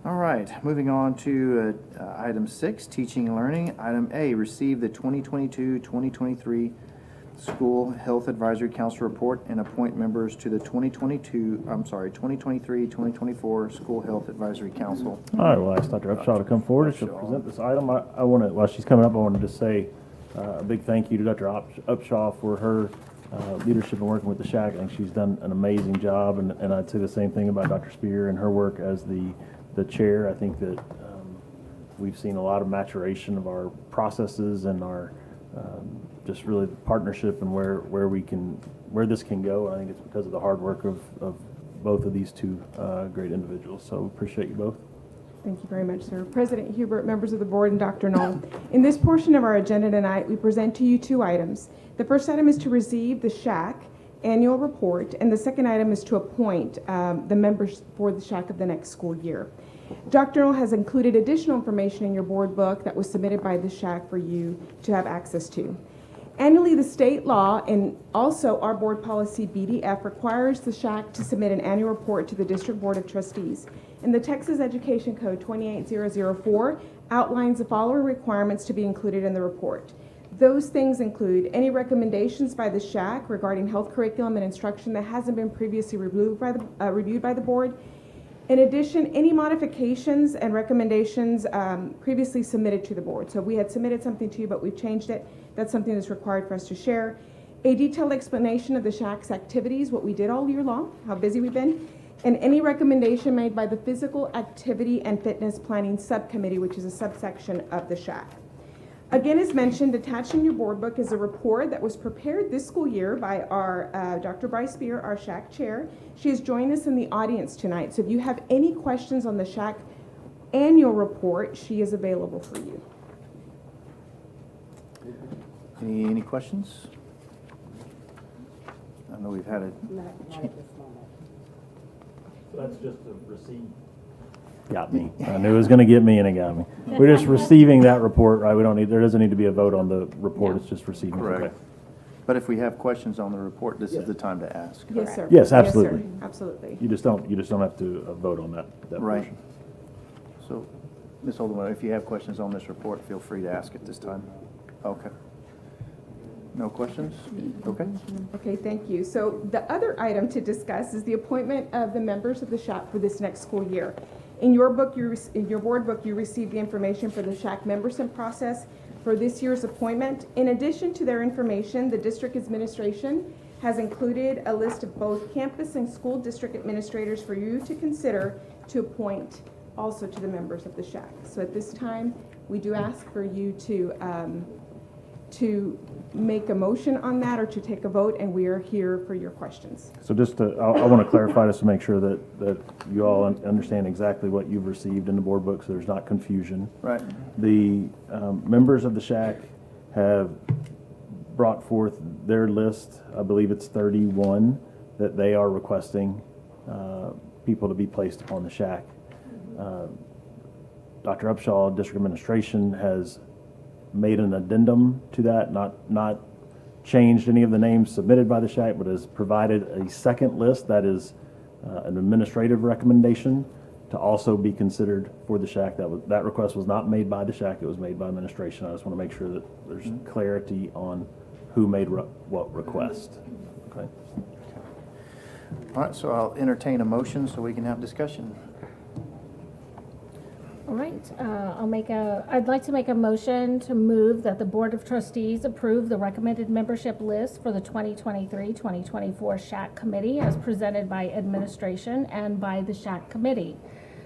All right, moving on to item 6, teaching and learning. Item A, receive the 2022-2023 School Health Advisory Council report and appoint members to the 2023-2024 School Health Advisory Council. All right, we'll ask Dr. Upshaw to come forward. She'll present this item. I want to, while she's coming up, I wanted to say a big thank you to Dr. Upshaw for her leadership and working with the SHAC. I think she's done an amazing job, and I'd say the same thing about Dr. Spear and her work as the chair. I think that we've seen a lot of maturation of our processes and our just really the partnership and where this can go. And I think it's because of the hard work of both of these two great individuals. So appreciate you both. Thank you very much, sir. President Hubert, members of the board, and Dr. Knoll. In this portion of our agenda tonight, we present to you 2 items. The first item is to receive the SHAC annual report, and the second item is to appoint the members for the SHAC of the next school year. Dr. Knoll has included additional information in your board book that was submitted by the SHAC for you to have access to. Annually, the state law and also our board policy BDF requires the SHAC to submit an annual report to the District Board of Trustees. And the Texas Education Code 28004 outlines the following requirements to be included in the report. Those things include any recommendations by the SHAC regarding health curriculum and instruction that hasn't been previously reviewed by the board. In addition, any modifications and recommendations previously submitted to the board. So we had submitted something to you, but we've changed it. That's something that's required for us to share. A detailed explanation of the SHAC's activities, what we did all year long, how busy we've been, and any recommendation made by the Physical Activity and Fitness Planning Subcommittee, which is a subsection of the SHAC. Again, as mentioned, attached in your board book is a report that was prepared this school year by our Dr. Bryce Spear, our SHAC chair. She has joined us in the audience tonight. So if you have any questions on the SHAC annual report, she is available for you. Any questions? I know we've had it. Not at this moment. So that's just a receipt. Got me. I knew it was going to get me, and it got me. We're just receiving that report, right? There doesn't need to be a vote on the report. No. It's just receiving. Correct. Okay. But if we have questions on the report, this is the time to ask. Yes, sir. Yes, absolutely. Yes, sir. Absolutely. You just don't have to vote on that Right. portion. So, Ms. Holden, if you have questions on this report, feel free to ask at this time. Okay. No questions? Okay. Okay, thank you. So the other item to discuss is the appointment of the members of the SHAC for this next school year. In your book, in your board book, you received the information for the SHAC membership process for this year's appointment. In addition to their information, the district administration has included a list of both campus and school district administrators for you to consider to appoint also to the members of the SHAC. So at this time, we do ask for you to make a motion on that or to take a vote, and we are here for your questions. So just I want to clarify just to make sure that you all understand exactly what you've received in the board book, so there's not confusion. Right. The members of the SHAC have brought forth their list. I believe it's 31 that they are requesting people to be placed upon the SHAC. Dr. Upshaw, district administration, has made an addendum to that, not changed any of the names submitted by the SHAC, but has provided a second list that is an administrative recommendation to also be considered for the SHAC. That request was not made by the SHAC, it was made by administration. I just want to make sure that there's clarity on who made what request. Okay. All right, so I'll entertain a motion so we can have discussion. All right, I'd like to make a motion to move that the Board of Trustees approve the recommended membership list for the 2023-2024 SHAC Committee as presented by administration and by the SHAC Committee.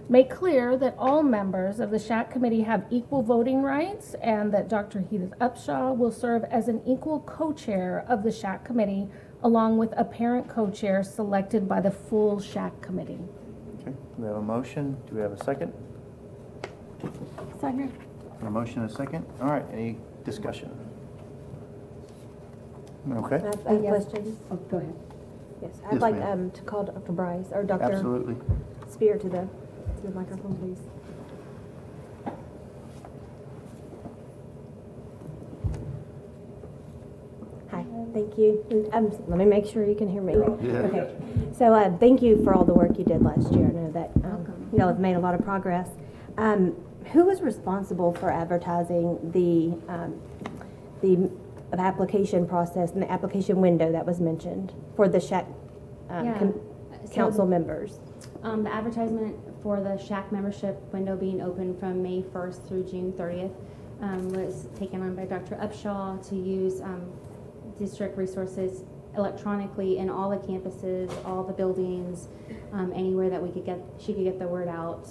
Make clear that all members of the SHAC Committee have equal voting rights and that Dr. Edith Upshaw will serve as an equal co-chair of the SHAC Committee along with a parent co-chair selected by the full SHAC Committee. Okay, we have a motion. Do we have a second? Second. A motion and a second. All right, any discussion? Okay. I have questions. Oh, go ahead. Yes, Yes, I'd like ma'am. to call Dr. Bryce or Dr. Absolutely. Spear to the microphone, please. Hi. Thank you. Let me make sure you can hear me. Okay. So thank you for all the work you did last year. I know that you all have made a lot of progress. Who was responsible for advertising the application process and the application window that was mentioned for the SHAC council members? The advertisement for the SHAC membership window being open from May 1st through June 30th was taken on by Dr. Upshaw to use district resources electronically in all the campuses, all the buildings, anywhere that she could get the word out.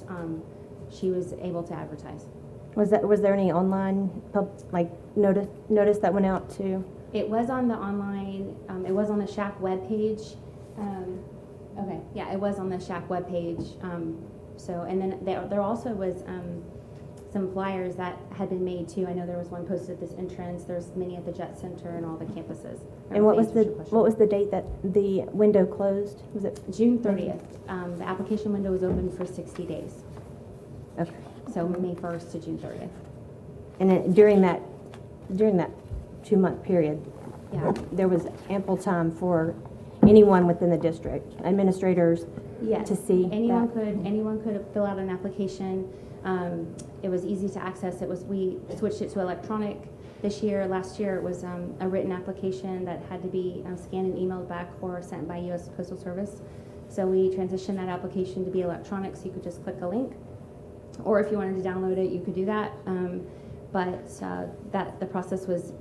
She was able to advertise. Was there any online notice that went out to? It was on the online. It was on the SHAC webpage. Okay, yeah, it was on the SHAC webpage. So, and then there also was some flyers that had been made too. I know there was one posted at this entrance. There's many at the Jet Center and all the campuses. And what was the date that the window closed? Was it June 30th? The application window was open for 60 days. okay? So May 1st to June 30th. And then during that 2-month period, Yeah. there was ample time for anyone within the district, administrators, Yes. to see anyone that. could fill out an application. It was easy to access. We switched it to electronic this year. Last year it was a written application that had to be scanned and emailed back or sent by U.S. Postal Service. So we transitioned that application to be electronic, so you could just click a link, or if you wanted to download it, you could do that. But the process was,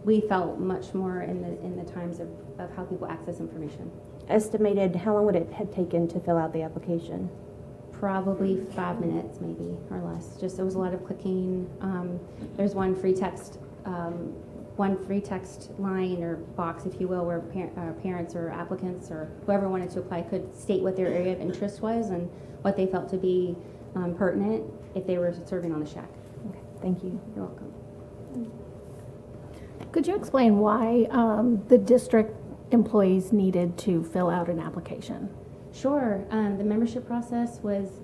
we felt much more in the times of how people access information. Estimated, how long would it have taken to fill out the application? Probably 5 minutes, maybe, or less. Just, it was a lot of clicking. There's one free text line or box, if you will, where parents or applicants or whoever wanted to apply could state what their area of interest was and what they felt to be pertinent if they were serving on the SHAC. Okay, thank you. You're welcome. Could you explain why the district employees needed to fill out an application? Sure. The membership process was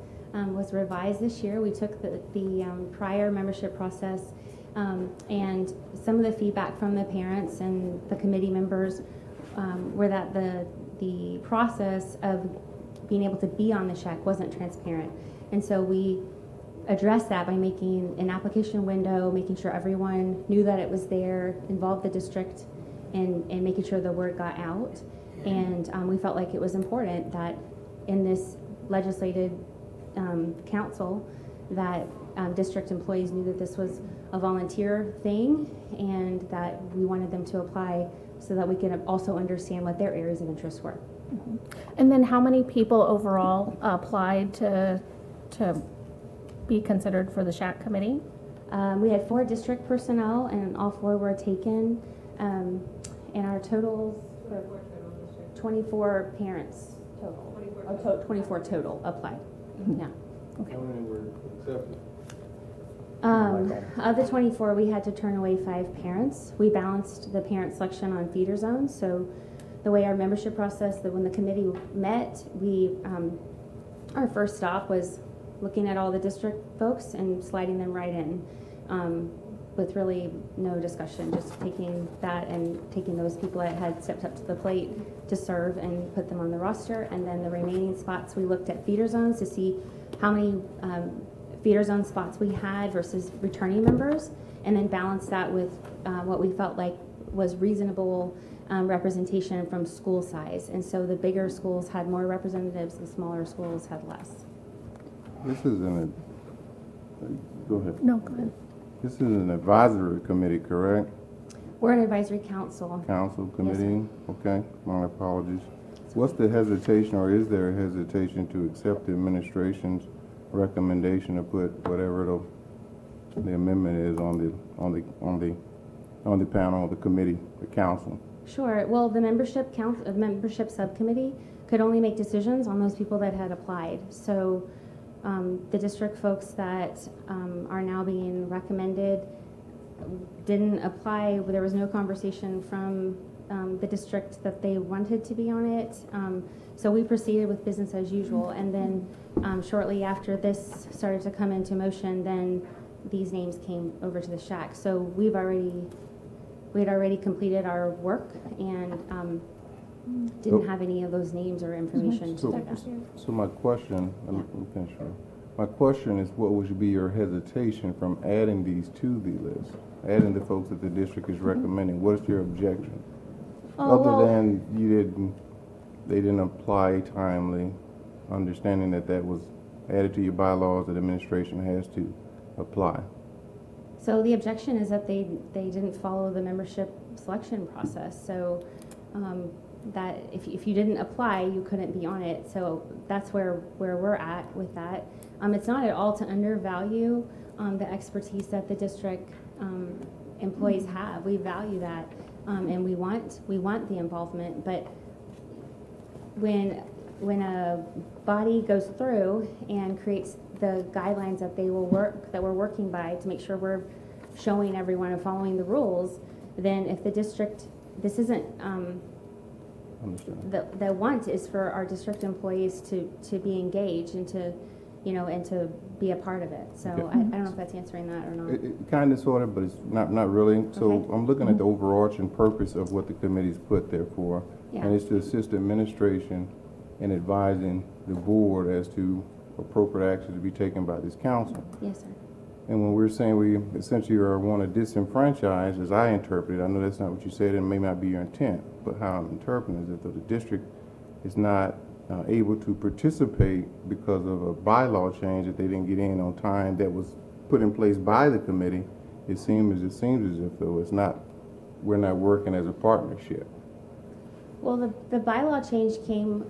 revised this year. We took the prior membership process and some of the feedback from the parents and the committee members were that the process of being able to be on the SHAC wasn't transparent. And so we addressed that by making an application window, making sure everyone knew that it was there, involved the district, and making sure the word got out. And we felt like it was important that in this legislated council that district employees knew that this was a volunteer thing and that we wanted them to apply so that we could also understand what their areas of interest were. Mm-hmm. And then how many people overall applied to be considered for the SHAC committee? We had 4 district personnel and all 4 were taken. And our totals were 24 parents total. 24 total applied. Mm-hmm. Yeah. Okay. How many were accepted? Of the 24, we had to turn away 5 parents. We balanced the parent selection on feeder zones. So the way our membership process, that when the committee met, our first stop was looking at all the district folks and sliding them right in with really no discussion, just taking that and taking those people that had stepped up to the plate to serve and put them on the roster. And then the remaining spots, we looked at feeder zones to see how many feeder zone spots we had versus returning members, and then balance that with what we felt like was reasonable representation from school size. And so the bigger schools had more representatives, the smaller schools had less. This is go ahead. No, go ahead. This is an advisory committee, correct? We're an advisory council. Council committee? Okay, my apologies. What's the hesitation, or is there a hesitation to accept the administration's recommendation to put whatever the amendment is on the panel, the committee, the council? Sure. Well, the membership subcommittee could only make decisions on those people that had applied. So the district folks that are now being recommended didn't apply. There was no conversation from the district that they wanted to be on it. So we proceeded with business as usual. And then shortly after this started to come into motion, then these names came over to the SHAC. So we've already we had already completed our work and didn't have any of those names or information to do that. So my question, let me finish. My question is, what would be your hesitation from adding these to the list? Adding the folks that the district is recommending? What is your objection? Other than they didn't apply timely, understanding that that was added to your bylaws that administration has to apply. So the objection is that they didn't follow the membership selection process. So that if you didn't apply, you couldn't be on it. So that's where we're at with that. It's not at all to undervalue the expertise that the district employees have. We value that, and we want the involvement. But when a body goes through and creates the guidelines that we're working by to make sure we're showing everyone and following the rules, then if the district, this isn't the want is for our district employees to be engaged and to be a part of it. So Okay. I don't know if that's answering that or not. Kind of, sort of, but it's not really. So Okay. I'm looking at the overarching purpose of what the committee's put there for, Yeah. and it's to assist administration in advising the board as to appropriate action to be taken by this council. Yes, sir. And when we're saying we essentially want to disenfranchise, as I interpret it, I know that's not what you said and may not be your intent, but how I'm interpreting is that the district is not able to participate because of a bylaw change that they didn't get in on time that was put in place by the committee. It seems as if though we're not working as a partnership. Well, the bylaw change came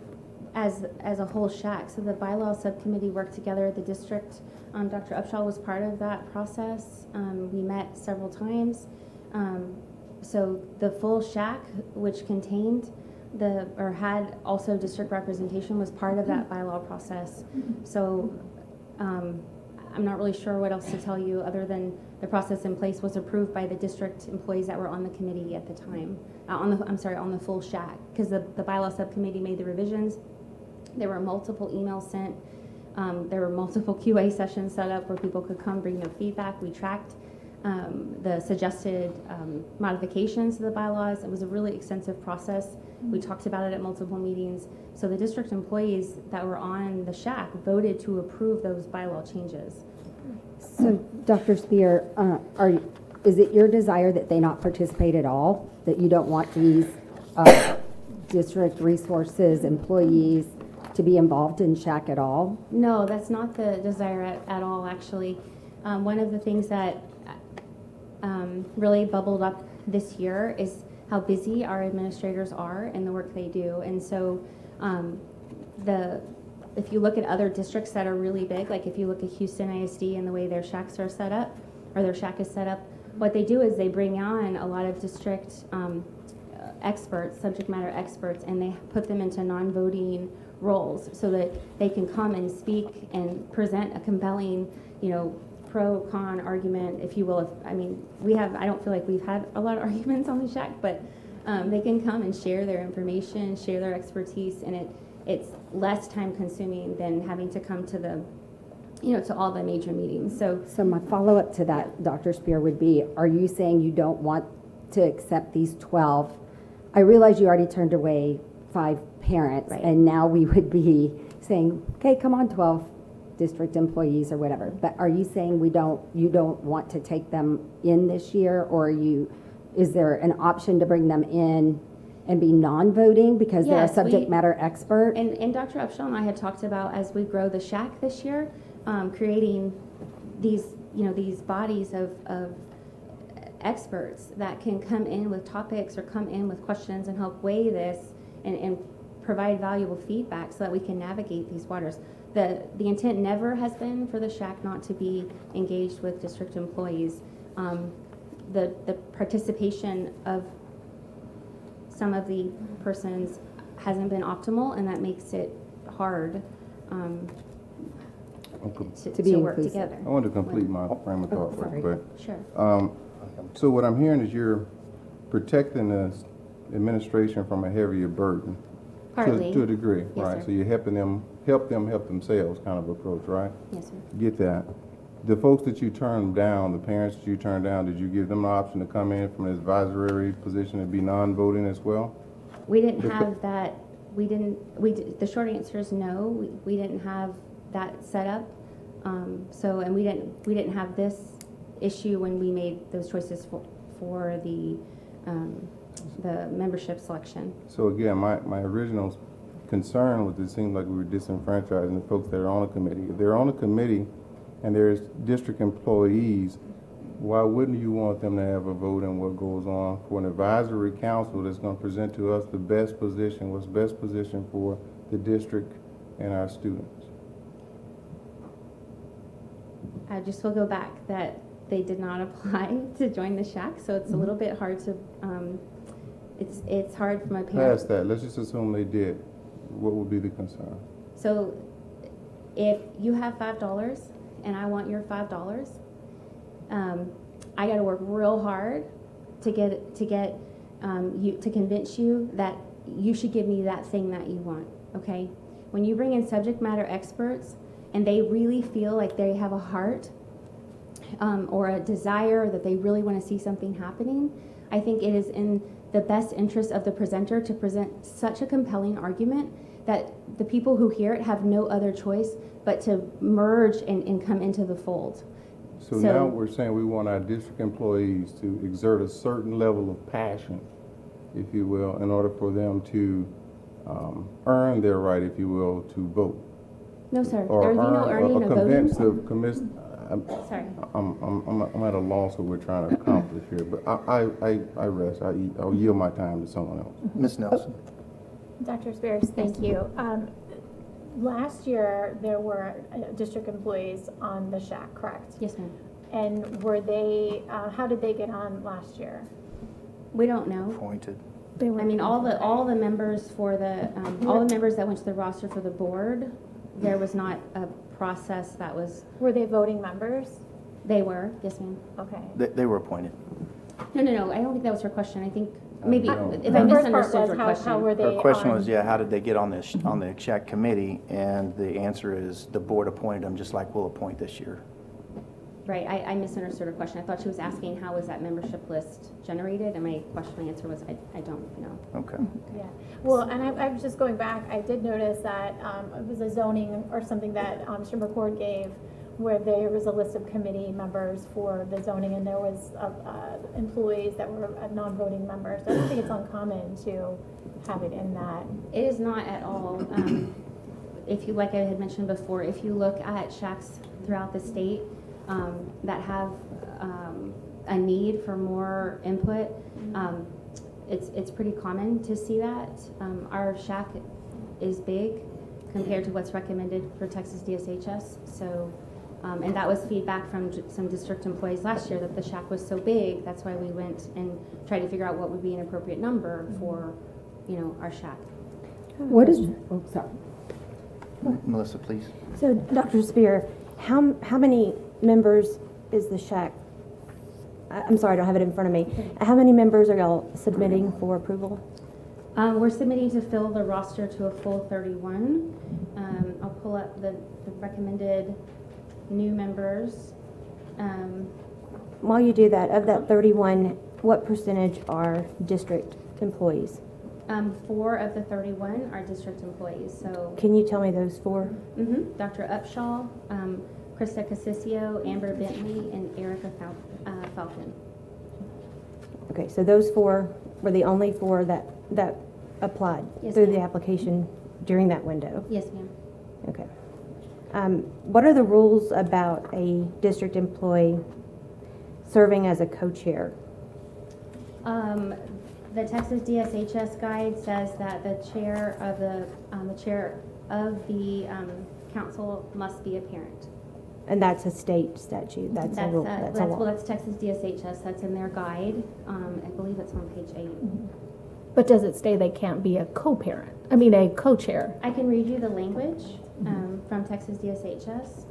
as a whole SHAC. So the bylaw subcommittee worked together at the district. Dr. Upshaw was part of that process. We met several times. So the full SHAC, which contained had also district representation, was part of that bylaw process. So I'm not really sure what else to tell you other than the process in place was approved by the district employees that were on the committee at the time. On the full SHAC, because the bylaw subcommittee made the revisions. There were multiple emails sent. There were multiple QA sessions set up where people could come bring their feedback. We tracked the suggested modifications to the bylaws. It was a really extensive process. We talked about it at multiple meetings. So the district employees that were on the SHAC voted to approve those bylaw changes. So, Dr. Spear, is it your desire that they not participate at all? That you don't want these district resources employees to be involved in SHAC at all? No, that's not the desire at all, actually. One of the things that really bubbled up this year is how busy our administrators are and the work they do. And so if you look at other districts that are really big, like if you look at Houston ISD and the way their SHACs are set up, or their SHAC is set up, what they do is they bring on a lot of district experts, subject matter experts, and they put them into non-voting roles so that they can come and speak and present a compelling, pro-con argument, if you will. I don't feel like we've had a lot of arguments on the SHAC, but they can come and share their information, share their expertise, and it's less time consuming than having to come to to all the major meetings. So my follow-up to that, Dr. Spear, would be, are you saying you don't want to accept these 12? I realize you already turned away 5 parents, right. And now we would be saying, okay, come on, 12 district employees or whatever. But are you saying you don't want to take them in this year, or is there an option to bring them in and be non-voting because they're a subject matter expert? And Dr. Upshaw and I had talked about, as we grow the SHAC this year, creating these bodies of experts that can come in with topics or come in with questions and help weigh this and provide valuable feedback so that we can navigate these waters. The intent never has been for the SHAC not to be engaged with district employees. The participation of some of the persons hasn't been optimal, and that makes it hard to work together. I want to complete my frame of thought real quick. Sure. So what I'm hearing is you're protecting the administration from a heavier burden. Partly. To a degree, Yes, right? sir. So you're helping them help themselves kind of approach, right? Yes, sir. Get that. The folks that you turned down, the parents that you turned down, did you give them the option to come in from an advisory position and be non-voting as well? We didn't have that, the short answer is no, we didn't have that set up. And we didn't have this issue when we made those choices for the membership selection. So again, my original concern was it seemed like we were disenfranchising the folks that are on a committee. If they're on a committee and there's district employees, why wouldn't you want them to have a vote in what goes on for an advisory council that's going to present to us the best position, what's best position for the district and our students? I just will go back that they did not apply to join the SHAC, so it's a little bit hard to, it's hard for my parents. Past that, let's just assume they did. What would be the concern? So if you have $5 and I want your $5, I got to work real hard to convince you that you should give me that thing that you want. Okay, when you bring in subject matter experts and they really feel like they have a heart or a desire that they really want to see something happening, I think it is in the best interest of the presenter to present such a compelling argument that the people who hear it have no other choice but to merge and come into the fold. So now we're saying we want our district employees to exert a certain level of passion, if you will, in order for them to earn their right, if you will, to vote. No, sir. Or There's no earning or or voting. Sorry. I'm at a loss of what we're trying to accomplish here, but I rest. I'll yield my time to someone else. Ms. Nelson? Dr. Spears, thank you. Last year, there were district employees on the SHAC, correct? Yes, ma'am. And were they, how did they get on last year? We don't know. Appointed. They were I mean, all the members for the all the members that went to the roster for the board, there was not a process that was. Were they voting members? They were, yes, ma'am. Okay. They were appointed. No. I don't think that was her question. I think maybe No. if The I first part misunderstood was your how question. were they Her question on? was, yeah, how did they get on this, on the SHAC committee? And the answer is the board appointed them, just like we'll appoint this year. Right, I misunderstood her question. I thought she was asking how was that membership list generated, and my answer was I don't know. Okay. Yeah, well, and I was just going back, I did notice that it was a zoning or something that Mr. McCord gave, where there was a list of committee members for the zoning, and there was employees that were non-voting members. I don't think it's uncommon to have it in that. It is not at all. If you, like I had mentioned before, if you look at SHACs throughout the state that have a need for more input, it's pretty common to see that. Our SHAC is big compared to what's recommended for Texas DSHS. So, and that was feedback from some district employees last year that the SHAC was so big. That's why we went and tried to figure out what would be an appropriate number for, our SHAC. What is, oh, sorry. Melissa, please. So, Dr. Spear, how many members is the SHAC? I'm sorry, I don't have it in front of me. How many members are y'all submitting for approval? We're submitting to fill the roster to a full 31. I'll pull up the recommended new members. While you do that, of that 31, what percentage are district employees? 4 of the 31 are district employees. So, Can you tell me those 4? Dr. Upshaw, Krista Casisio, Amber Bentley, and Erica Falcon. Okay, so those 4 were the only 4 that applied Yes, through ma'am. the application during that window? Yes, ma'am. Okay. What are the rules about a district employee serving as a co-chair? The Texas DSHS guide says that the chair of the council must be a parent. And that's a state statute, that's a rule, that's a law. That's Texas DSHS, that's in their guide. I believe it's on page 8. But does it say they can't be a co-parent? I mean, a co-chair? I can read you the language from Texas DSHS.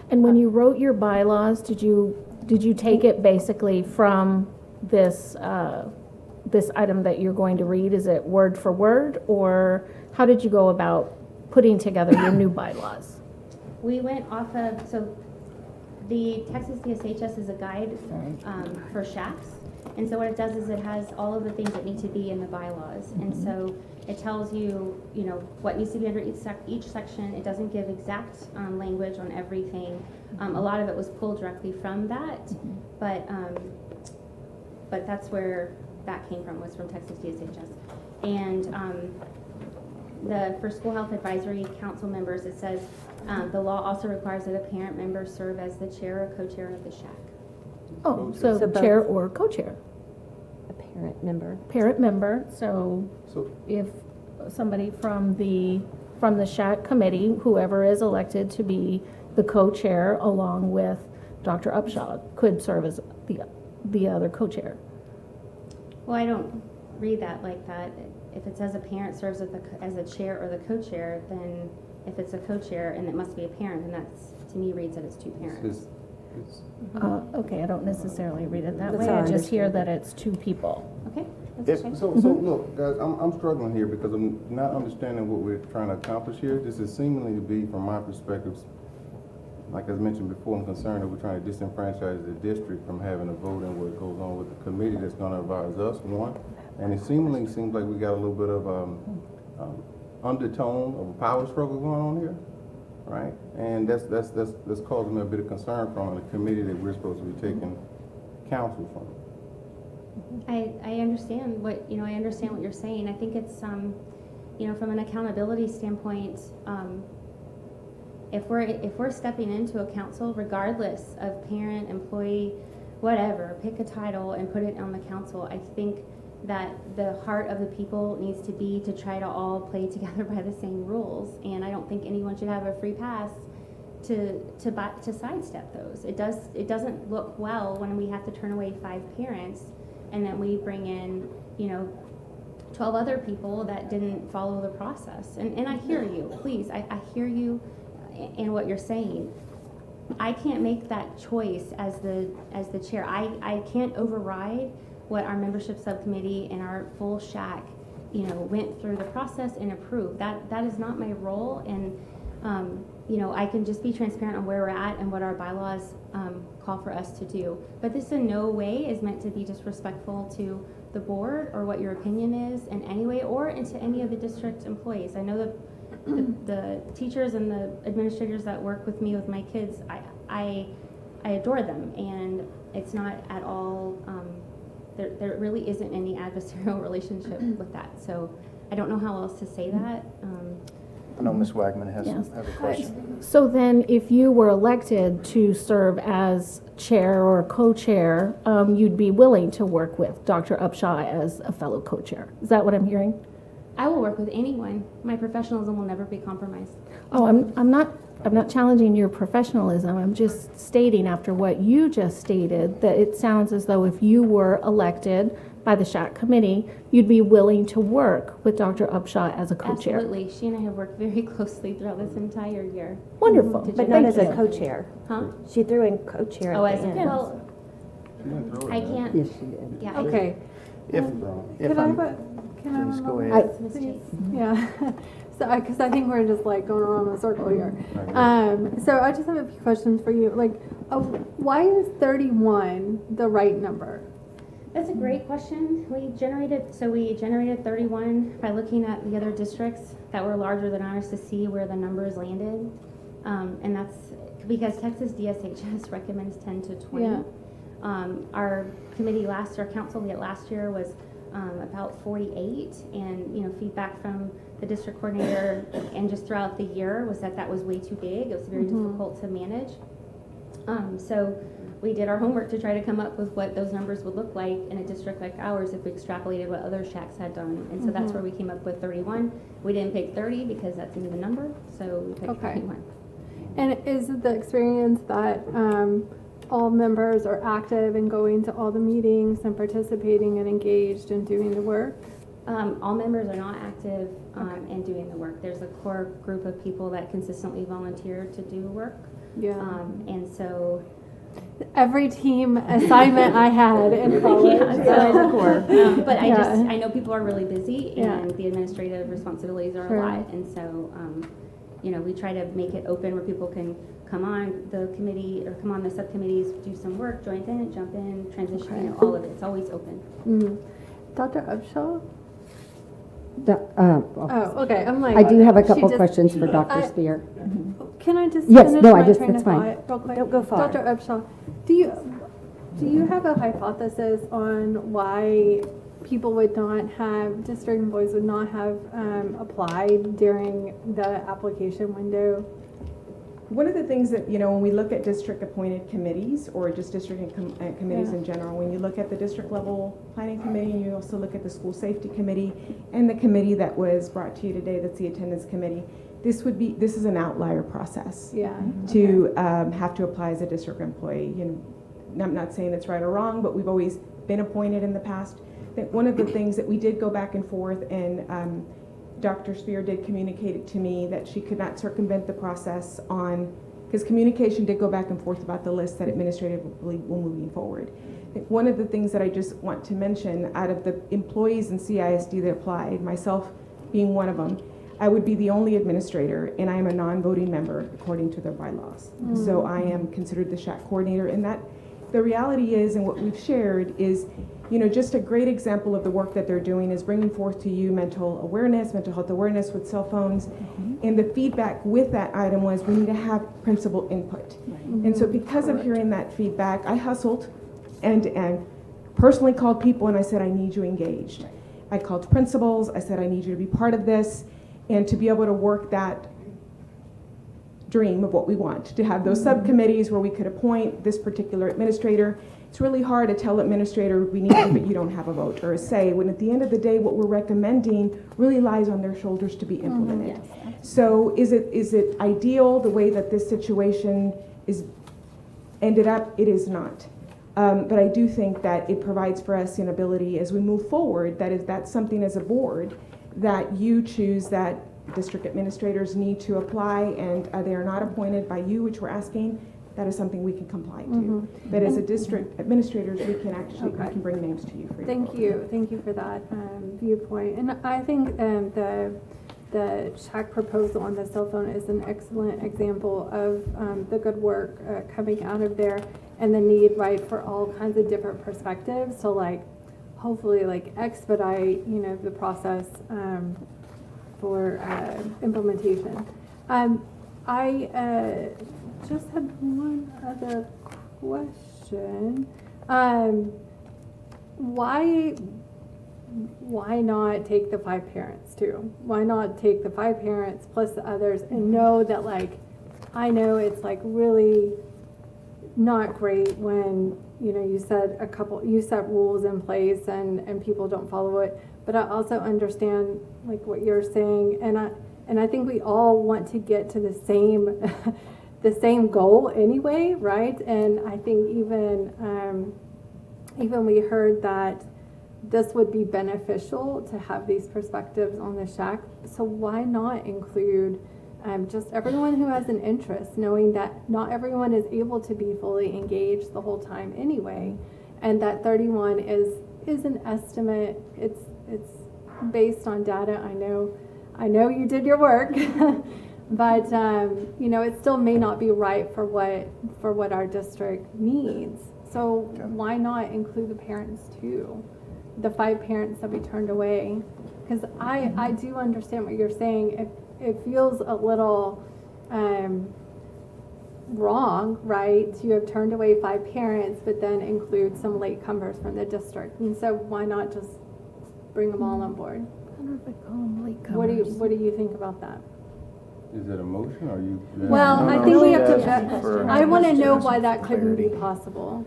And when you wrote your bylaws, did you take it basically from this item that you're going to read? Is it word for word, or how did you go about putting together your new bylaws? We went off of, so the Texas DSHS is a guide for SHACs. And so what it does is it has all of the things that need to be in the bylaws. And so it tells you, you know, what needs to be under each section. It doesn't give exact language on everything. A lot of it was pulled directly from that, but that's where that came from, was from Texas DSHS. And for school health advisory council members, it says the law also requires that a parent member serve as the chair or co-chair of the SHAC. Oh, So so both. chair or co-chair? A parent member. Parent member, so if somebody from the SHAC committee, whoever is elected to be the co-chair along with Dr. Upshaw, could serve as the other co-chair. Well, I don't read that like that. If it says a parent serves as a chair or the co-chair, then if it's a co-chair and it must be a parent, then that's, to me, reads that it's two parents. Okay, I don't necessarily read it that That's way. how I I just hear understand that it's two people. Okay, that's okay. So look, guys, I'm struggling here because I'm not understanding what we're trying to accomplish here. This is seemingly to be, from my perspective, like I mentioned before, I'm concerned that we're trying to disenfranchise the district from having a vote in what goes on with the committee that's going to advise us, one. And it seemingly seems like we got a little bit of undertone of a power struggle going on here, right? And that's causing me a bit of concern from the committee that we're supposed to be taking counsel from. I understand what you're saying. I think it's you know, from an accountability standpoint, if we're stepping into a council, regardless of parent, employee, whatever, pick a title and put it on the council, I think that the heart of the people needs to be to try to all play together by the same rules. And I don't think anyone should have a free pass to sidestep those. It doesn't look well when we have to turn away 5 parents and then we bring in, you know, 12 other people that didn't follow the process. And I hear you, please, I hear you in what you're saying. I can't make that choice as the chair. I can't override what our membership subcommittee and our full SHAC, you know, went through the process and approved. That is not my role. And you know, I can just be transparent on where we're at and what our bylaws call for us to do. But this in no way is meant to be disrespectful to the board or what your opinion is in any way, or into any of the district employees. I know that the teachers and the administrators that work with me with my kids, I adore them, and it's not at all, there really isn't any adversarial relationship with that. So I don't know how else to say that. I know Ms. Wagman has Yes. a question. So then, if you were elected to serve as chair or co-chair, you'd be willing to work with Dr. Upshaw as a fellow co-chair. Is that what I'm hearing? I will work with anyone. My professionalism will never be compromised. Oh, I'm not challenging your professionalism. I'm just stating, after what you just stated, that it sounds as though if you were elected by the SHAC committee, you'd be willing to work with Dr. Upshaw as a co-chair. Absolutely. She and I have worked very closely throughout this entire year. Wonderful. Did But you- not Thank as a you. co-chair. Huh? She threw in co-chair Oh, at as the a, end. well, I can't, Yes, she did. yeah. Okay. If Can I I'm, have a, can I have please a go moment? ahead. Ms. Chase. Yeah, so, because I think we're just like going around in a circle here. So I just have a few questions for you. Like, why is 31 the right number? That's a great question. We generated 31 by looking at the other districts that were larger than ours to see where the numbers landed. And that's because Texas DSHS recommends 10 to 20. Yeah. Our committee our council last year was about 48, and you know, feedback from the district coordinator and just throughout the year was that was way too big. It was very difficult to manage. So we did our homework to try to come up with what those numbers would look like in a district like ours if we extrapolated what other SHACs had done. And so that's where we came up with 31. We didn't pick 30 because that's an even number, so we picked 31. And is it the experience that all members are active and going to all the meetings and participating and engaged and doing the work? All members are not active and doing the work. There's a core group of people that consistently volunteer to do work. Yeah. And so Every team assignment I had in college. but I know people are really busy, Yeah. and the administrative responsibilities are Sure. a lot, and so we try to make it open where people can come on the committee or come on the subcommittees, do some work, join in, jump in, transition, all of it. It's always open. Dr. Upshaw? Oh, Oh, okay, I'm like. I do have a she couple just- questions for Dr. I- Spear. Can I just Yes, finish no, my train that's of fine. thought real quick? Don't go far. Dr. Upshaw, do you have a hypothesis on why people would not have, district employees would not have applied during the application window? One of the things that, when we look at district appointed committees or just district committees in general, when you look at the district level planning committee, and you also look at the school safety committee and the committee that was brought to you today, that's the attendance committee, this is an outlier process Yeah. to have to apply as a district employee. I'm not saying it's right or wrong, but we've always been appointed in the past. I think one of the things that we did go back and forth, and Dr. Spear did communicate it to me that she could not circumvent the process because communication did go back and forth about the list that administratively were moving forward. I think one of the things that I just want to mention, out of the employees in CISD that applied, myself being one of them, I would be the only administrator, and I am a non-voting member according to their bylaws. So I am considered the SHAC coordinator, and that the reality is, and what we've shared is, just a great example of the work that they're doing is bringing forth to you mental health awareness with cell phones. And the feedback with that item was we need to have principal input. And so because of hearing that feedback, I hustled and personally called people and I said, I need you engaged. I called principals, I said, I need you to be part of this, and to be able to work that dream of what we want, to have those subcommittees where we could appoint this particular administrator. It's really hard to tell administrator we need you, but you don't have a vote or a say, when at the end of the day, what we're recommending really lies on their shoulders to be implemented. So is it ideal the way that this situation is ended up? It is not. But I do think that it provides for us an ability as we move forward, that if that's something as a board that you choose that district administrators need to apply and they are not appointed by you, which we're asking, that is something we can comply to. But as a district administrators, we can actually we can bring names to you for Thank you for that viewpoint. And I think the SHAC proposal on the cell phone is an excellent example of the good work coming out of there, and the need, right, for all kinds of different perspectives. So hopefully expedite the process for implementation. I just had one other question. Why not take the 5 parents too? Why not take the 5 parents plus the others and know that I know it's really not great when you set rules in place and people don't follow it, but I also understand what you're saying, and I think we all want to get to the same the same goal anyway, right? And I think even we heard that this would be beneficial to have these perspectives on the SHAC. So why not include just everyone who has an interest, knowing that not everyone is able to be fully engaged the whole time anyway, and that 31 is an estimate. It's based on data. I know you did your work, but it still may not be right for what our district needs. So why not include the parents too? The 5 parents that we turned away, because I do understand what you're saying. It feels a little wrong, right? You have turned away 5 parents, but then include some latecomers from the district, and so why not just bring them all on board? I don't know if I call them latecomers. What do you think about that? Is it a motion or you? Well, I think we have to. I want to know why that couldn't be possible.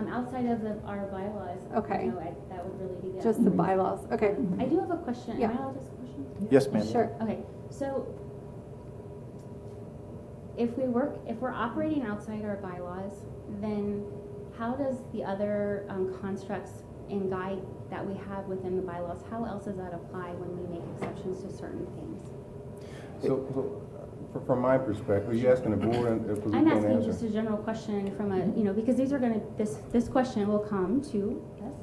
Outside of our bylaws, Okay. that would really be good. Just the bylaws. Okay. I do have a question. Yeah. Am I allowed to ask a question? Yes, ma'am. Sure. Okay, so if we're operating outside our bylaws, then how does the other constructs and guide that we have within the bylaws, how else does that apply when we make exceptions to certain things? So from my perspective, are you asking the board if we I'm can asking answer? just a general question from because these are this question will come to us.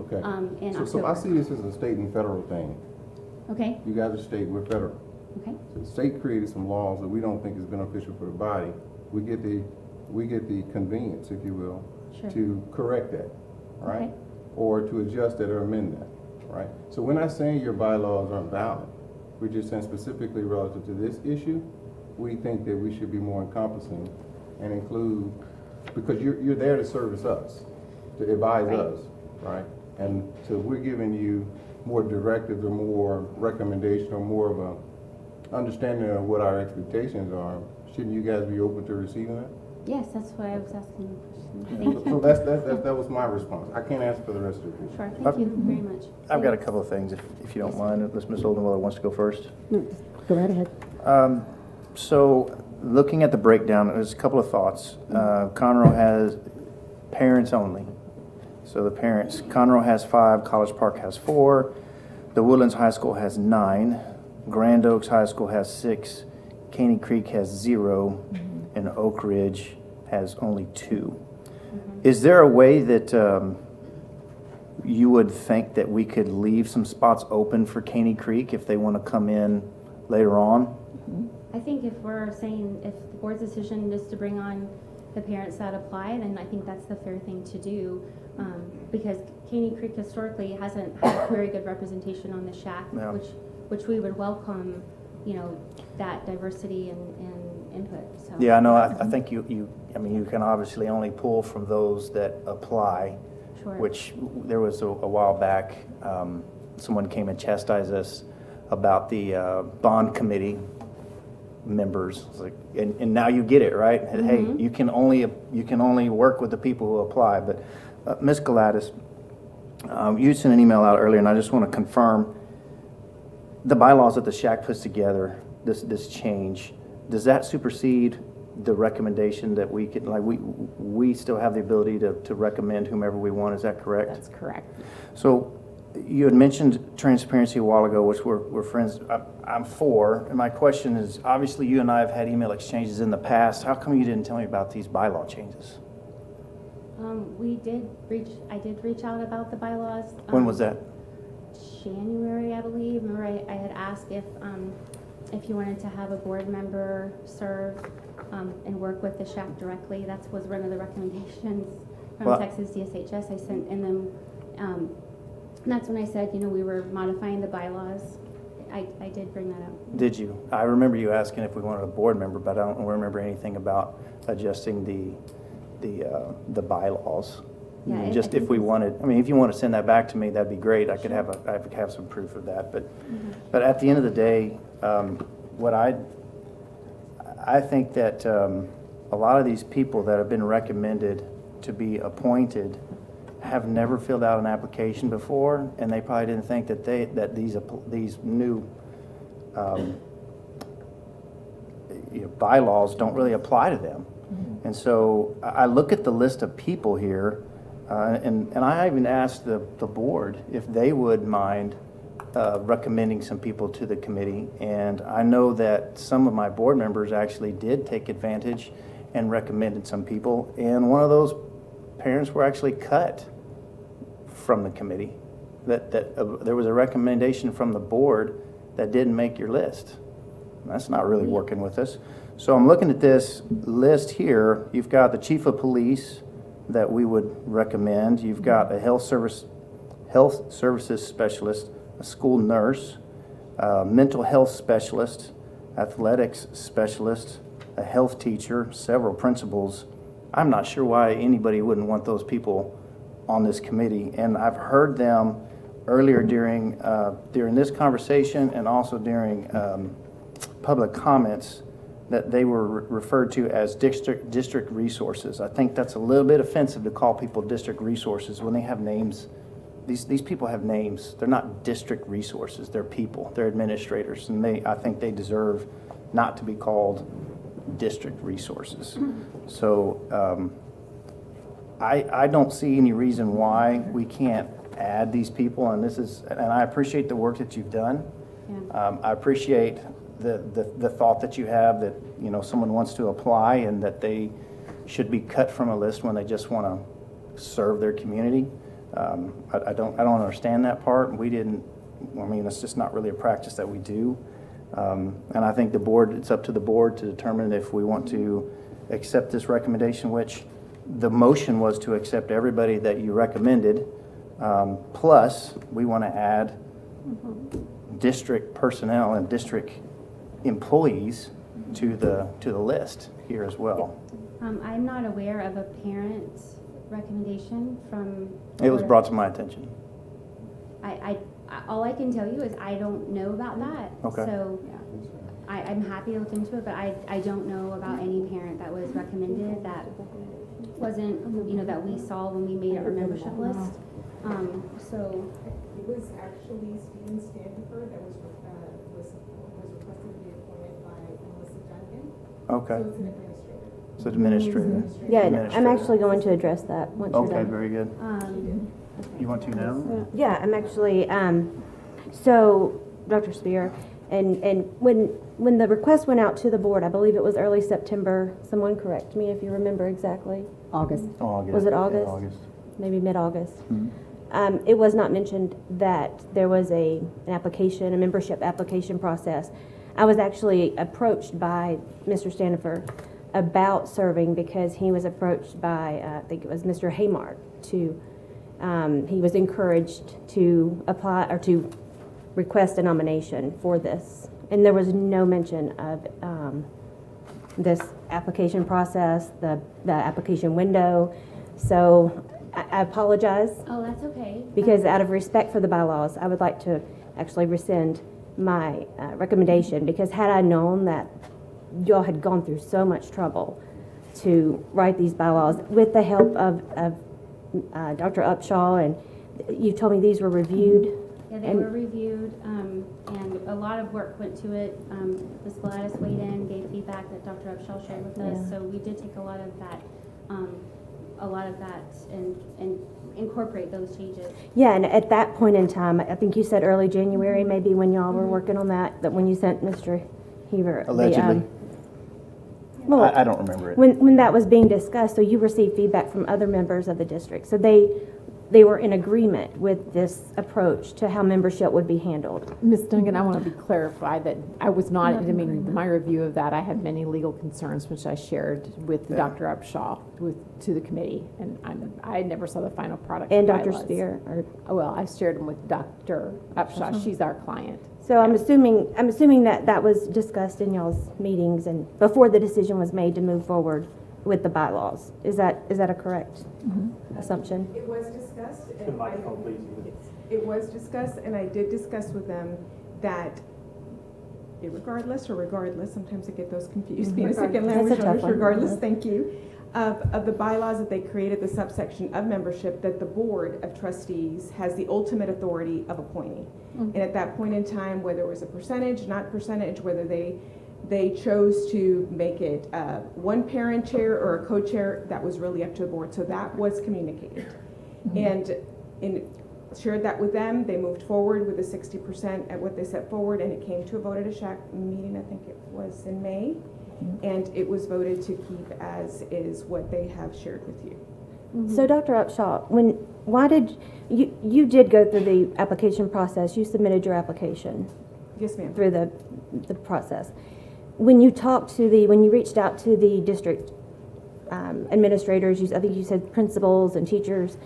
Okay. In So I October. see this as a state and federal thing. Okay. You guys are state, we're federal. Okay. The state created some laws that we don't think is beneficial for the body. We get the convenience, if you will, Sure. to correct that, right? Okay. Or to adjust that or amend that, right? So we're not saying your bylaws aren't valid. We're just saying specifically relative to this issue, we think that we should be more encompassing and include, because you're there to service us, to advise us, right? And so we're giving you more directives or more recommendation or more of a understanding of what our expectations are. Shouldn't you guys be open to receiving that? Yes, that's why I was asking the question. Thank So you. that was my response. I can't answer for the rest of you. Sure, thank you very much. I've got a couple of things, if you don't mind, unless Ms. Oldenwiller wants to go first. No, just go right ahead. So, looking at the breakdown, there's a couple of thoughts. Conroe has parents only. So the parents, Conroe has 5, College Park has 4, the Woodlands High School has 9, Grand Oaks High School has 6, Caney Creek has 0, and Oak Ridge has only 2. Is there a way that you would think that we could leave some spots open for Caney Creek if they want to come in later on? I think if we're saying, if the board's decision is to bring on the parents that apply, then I think that's the fair thing to do. Because Caney Creek historically hasn't had very good representation on the SHAC, Yeah. which we would welcome, that diversity and input, so. Yeah, I know. I think you can obviously only pull from those that apply, Sure. which there was a while back, someone came and chastised us about the bond committee members. It's like, and now you get it, right? Hey, you can only work with the people who apply. But Ms. Gladys, you sent an email out earlier, and I just want to confirm the bylaws that the SHAC puts together. This change, does that supersede the recommendation that we could, like, we still have the ability to recommend whomever we want? Is that correct? That's correct. So you had mentioned transparency a while ago, which we're friends. I'm for, and my question is, obviously you and I have had email exchanges in the past. How come you didn't tell me about these bylaw changes? I did reach out about the bylaws. When was that? January, I believe. Remember, I had asked if you wanted to have a board member serve and work with the SHAC directly. That was one of the recommendations from Well, Texas DSHS I sent, and then that's when I said, we were modifying the bylaws. I did bring that up. Did you? I remember you asking if we wanted a board member, but I don't remember anything about adjusting the bylaws. Yeah, Just I if we think wanted, if you want to send that back to me, that'd be great. I could have some proof of that. But at the end of the day, what I think that a lot of these people that have been recommended to be appointed have never filled out an application before, and they probably didn't think that these new bylaws don't really apply to them. And so I look at the list of people here, and I even asked the board if they would mind recommending some people to the committee. And I know that some of my board members actually did take advantage and recommended some people. And one of those parents were actually cut from the committee. That there was a recommendation from the board that didn't make your list. That's not really working with us. So I'm looking at this list here. You've got the chief of police that we would recommend. You've got a health services specialist, a school nurse, a mental health specialist, athletics specialist, a health teacher, several principals. I'm not sure why anybody wouldn't want those people on this committee. And I've heard them earlier during this conversation and also during public comments that they were referred to as district resources. I think that's a little bit offensive to call people district resources when they have names. These people have names. They're not district resources. They're people. They're administrators, and I think they deserve not to be called district resources. So I don't see any reason why we can't add these people, and I appreciate the work that you've done. Yeah. I appreciate the thought that you have that someone wants to apply and that they should be cut from a list when they just want to serve their community. I don't understand that part. We didn't. It's just not really a practice that we do. And I think the board, it's up to the board to determine if we want to accept this recommendation, which the motion was to accept everybody that you recommended, plus we want to add district personnel and district employees to the list here as well. I'm not aware of a parent recommendation from. It was brought to my attention. All I can tell you is I don't know about that. Okay. So I'm happy to look into it, but I don't know about any parent that was recommended that wasn't, that we saw when we made our membership list. So. It was actually Stephen Standifer that was requested to be appointed by Melissa Duncan. Okay. So it's an administrator. So administrator. Yeah, and I'm Administrator. actually going to address that once you're Okay, done. very good. You want to now? Yeah, I'm actually, so, Dr. Spear, and when the request went out to the board, I believe it was early September, someone correct me if you remember exactly. August. August. Was it August? Yeah, August. Maybe mid-August. Mhm. It was not mentioned that there was a membership application process. I was actually approached by Mr. Standifer about serving because he was approached by, I think it was Mr. Haymart he was encouraged to apply or to request a nomination for this. And there was no mention of this application process, the application window. So I apologize Oh, that's okay. because out of respect for the bylaws, I would like to actually rescind my recommendation, because had I known that y'all had gone through so much trouble to write these bylaws with the help of Dr. Upshaw, and you told me these were reviewed. Yeah, they were reviewed, and a lot of work went to it. Ms. Gladys weighed in, gave feedback that Dr. Upshaw shared with us, so we did take a lot of that and incorporate those changes. Yeah, and at that point in time, I think you said early January, maybe when y'all were working on that when you sent Mr. Heber. Allegedly. Well, I don't remember it. when that was being discussed, so you received feedback from other members of the district. So they were in agreement with this approach to how membership would be handled. Ms. Duncan, I want to be clarified that I was not, my review of that, I had many legal concerns, which I shared with Dr. Upshaw to the committee, and I never saw the final product. And Dr. bylaws. Spear. Well, I shared them with Dr. Upshaw. She's our client. So I'm assuming that was discussed in y'all's meetings and before the decision was made to move forward with the bylaws. Is that a correct assumption? It was discussed. It was discussed, and I did discuss with them that regardless, sometimes I get those confused, being a second language That's a tough learner, one. regardless, thank you, of the bylaws that they created, the subsection of membership, that the Board of Trustees has the ultimate authority of appointing. And at that point in time, whether it was a percentage, not percentage, whether they chose to make it one parent chair or a co-chair, that was really up to the board. So that was communicated. And shared that with them. They moved forward with the 60% at what they set forward, and it came to a vote at a SHAC meeting, I think it was in May. And it was voted to keep as is what they have shared with you. So Dr. Upshaw, why did you did go through the application process? You submitted your application Yes, ma'am. through the process. When you reached out to the district administrators, I think you said principals and teachers,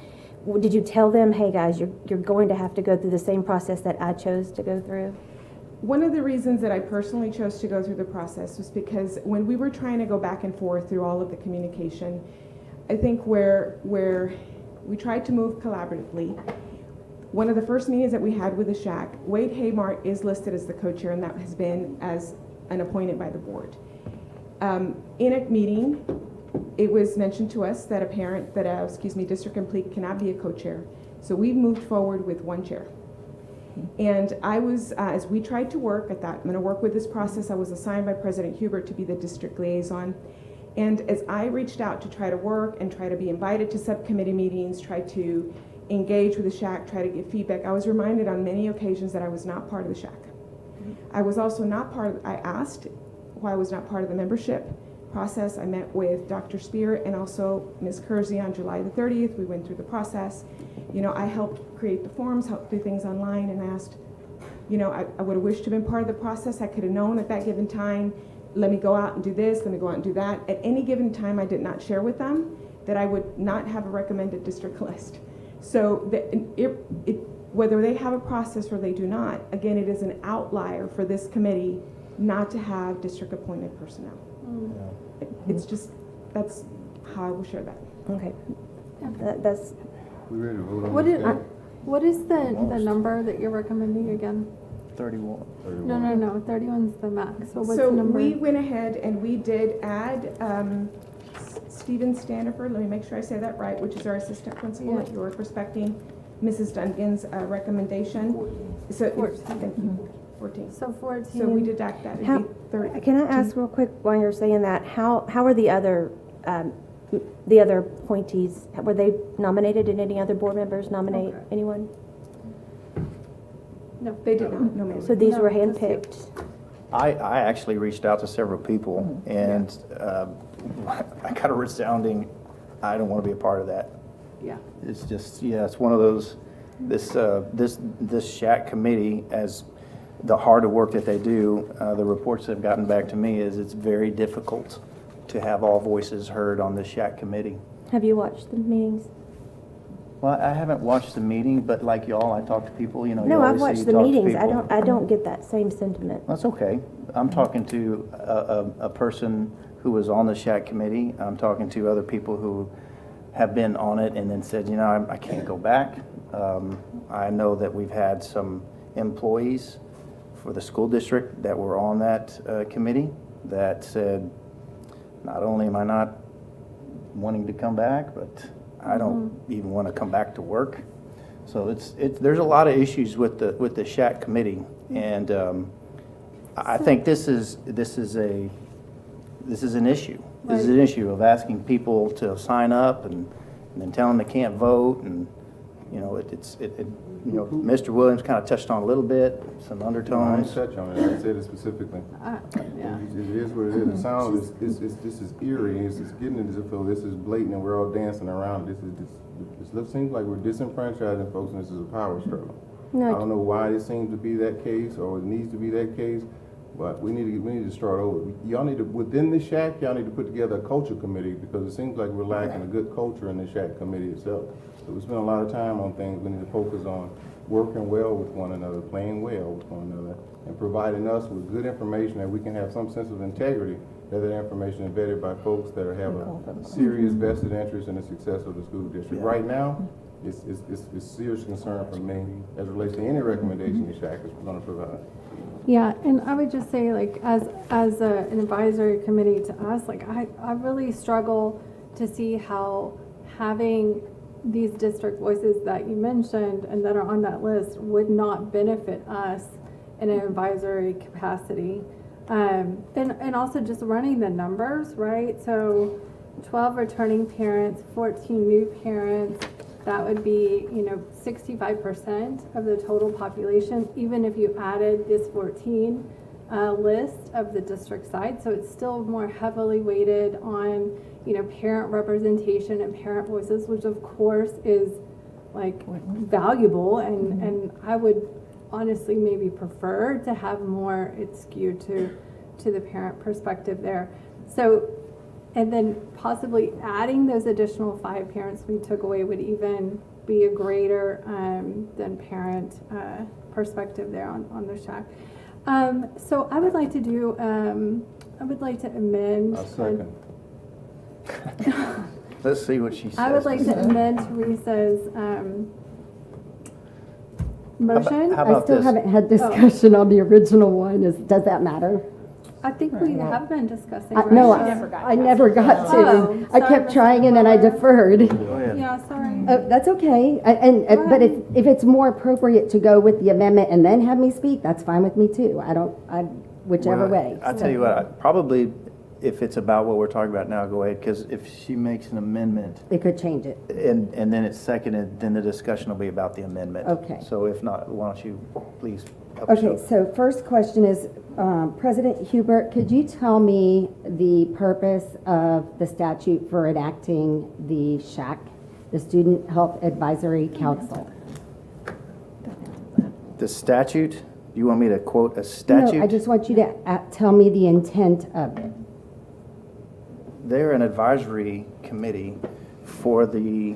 did you tell them, hey guys, you're going to have to go through the same process that I chose to go through? One of the reasons that I personally chose to go through the process was because when we were trying to go back and forth through all of the communication, I think where we tried to move collaboratively, one of the first meetings that we had with the SHAC, Wade Haymart is listed as the co-chair, and that has been as an appointed by the board. In a meeting, it was mentioned to us that district complete cannot be a co-chair. So we moved forward with one chair. And I was, as we tried to work, I thought, I'm going to work with this process. I was assigned by President Hubert to be the district liaison. And as I reached out to try to work and try to be invited to subcommittee meetings, try to engage with the SHAC, try to get feedback, I was reminded on many occasions that I was not part of the SHAC. I was also not I asked why I was not part of the membership process. I met with Dr. Spear and also Ms. Kersey on July the 30th. We went through the process. I helped create the forms, helped do things online, and asked, You know, I would have wished to have been part of the process. I could have known at that given time, let me go out and do this, let me go out and do that. At any given time, I did not share with them that I would not have a recommended district list. So whether they have a process or they do not, again, it is an outlier for this committee not to have district appointed personnel. It's just, that's how I will share that. Okay. That's, We ready to vote on What this? is, guy? what is the number that you're recommending again? 31. No, 31's the max. So what's So the number? we went ahead and we did add Stephen Standiford, let me make sure I say that right, which is our assistant principal at York, respecting Mrs. Duncan's recommendation. So, thank you, 14. So 14. So we deduct that, how, it'd be 30. can I ask real quick while you're saying that, how are the other appointees, were they nominated? Did any other board members nominate anyone? No. They did not, no ma'am. So these No, were just you. handpicked? I actually reached out to several people, and I got a resounding, I don't want to be a part of that. Yeah. It's just, it's one of those, this SHAC committee, as the harder work that they do, the reports that have gotten back to me is it's very difficult to have all voices heard on the SHAC committee. Have you watched the meetings? Well, I haven't watched the meeting, but like y'all, I talk to people, you know. you No, I've always say watched you the talk to meetings. people. I don't get that same sentiment. That's okay. I'm talking to a person who was on the SHAC committee. I'm talking to other people who have been on it and then said, you know, I can't go back. I know that we've had some employees for the school district that were on that committee that said, not only am I not wanting to come back, but I don't even want to come back to work. So there's a lot of issues with the SHAC committee, and I think this is an issue. This is an issue of asking people to sign up and then telling them they can't vote, and you know Mr. Williams kind of touched on a little bit, some No, I undertones. didn't touch on it. I said it specifically. Yeah. It is what it is. The sound is, this is eerie. It's getting into the feel. This is blatant, and we're all dancing around. This seems like we're disenfranchising folks, and this is a power struggle. No, I don't know why it seems to be that case, or it needs to be that case, but we need to start over. Y'all need to, within the SHAC, y'all need to put together a culture committee, because it seems like we're lacking a good culture in the SHAC committee itself. So we spend a lot of time on things. We need to focus on working well with one another, playing well with one another, and providing us with good information that we can have some sense of integrity, that information is vetted by folks that have a serious vested interest in the success of the school district. Right now, it's serious concern for me as it relates to any recommendation the SHAC is going to provide. Yeah, and I would just say, like, as an advisory committee to us, like, I really struggle to see how having these district voices that you mentioned and that are on that list would not benefit us in an advisory capacity. And also just running the numbers, right? So 12 returning parents, 14 new parents, that would be, 65% of the total population, even if you added this 14 list of the district side. So it's still more heavily weighted on, parent representation and parent voices, which of course is like valuable. And I would honestly maybe prefer to have more, it's skewed to the parent perspective there. So, and then possibly adding those additional 5 parents we took away would even be a greater than parent perspective there on the SHAC. So I would like to do, I would like to amend. A second. Let's see what she says. I would like to amend Teresa's motion. How I about still this? haven't had discussion on the original one. Does that matter? I think we have been discussing. No, right? I never got to. Oh, I sorry, kept Mr. trying and then I Fuller. deferred. Go ahead. Yeah, sorry. That's okay. But if it's more appropriate to go with the amendment and then have me speak, that's fine with me too. Whichever Well, way. I tell you what, probably if it's about what we're talking about now, go ahead, because if she makes an amendment It could change it. and then it's seconded, then the discussion will be about the amendment. Okay. So if not, why don't you please help us Okay, out? so first question is, President Hubert, could you tell me the purpose of the statute for enacting the SHAC, the Student Health Advisory Council? The statute You want me to quote a statute? No, I just want you to tell me the intent of it. They're an advisory committee for the